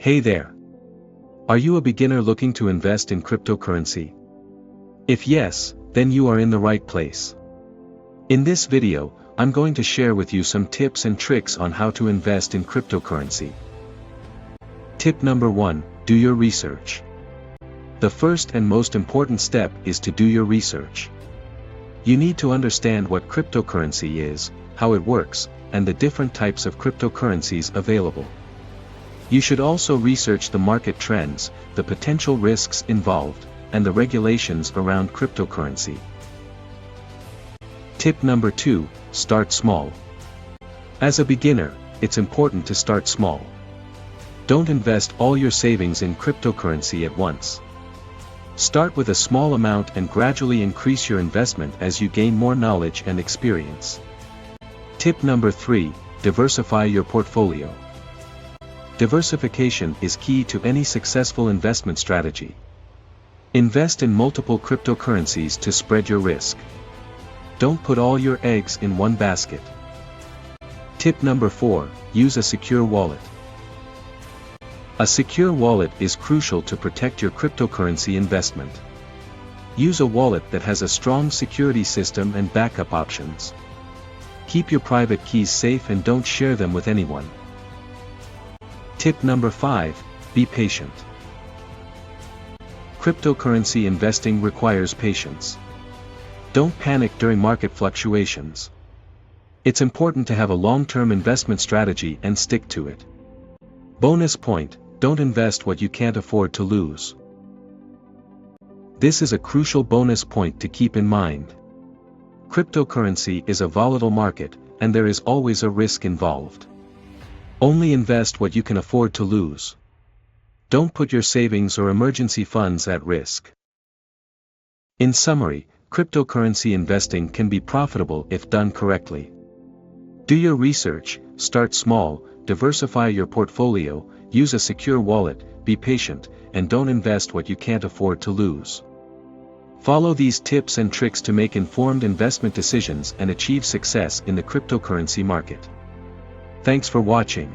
Hey there! Are you a beginner looking to invest in cryptocurrency? If yes, then you are in the right place. In this video, I'm going to share with you some tips and tricks on how to invest in cryptocurrency. Tip number 1, do your research. The first and most important step is to do your research. You need to understand what cryptocurrency is, how it works, and the different types of cryptocurrencies available. You should also research the market trends, the potential risks involved, and the regulations around cryptocurrency. Tip number 2, start small. As a beginner, it's important to start small. Don't invest all your savings in cryptocurrency at once. Start with a small amount and gradually increase your investment as you gain more knowledge and experience. Tip number 3, diversify your portfolio. Diversification is key to any successful investment strategy. Invest in multiple cryptocurrencies to spread your risk. Don't put all your eggs in one basket. Tip number 4, use a secure wallet. A secure wallet is crucial to protect your cryptocurrency investment. Use a wallet that has a strong security system and backup options. Keep your private keys safe and don't share them with anyone. Tip number 5, be patient. Cryptocurrency investing requires patience. Don't panic during market fluctuations. It's important to have a long-term investment strategy and stick to it. Bonus point, don't invest what you can't afford to lose. This is a crucial bonus point to keep in mind. Cryptocurrency is a volatile market, and there is always a risk involved. Only invest what you can afford to lose. Don't put your savings or emergency funds at risk. In summary, cryptocurrency investing can be profitable if done correctly. Do your research, start small, diversify your portfolio, use a secure wallet, be patient, and don't invest what you can't afford to lose. Follow these tips and tricks to make informed investment decisions and achieve success in the cryptocurrency market. Thanks for watching.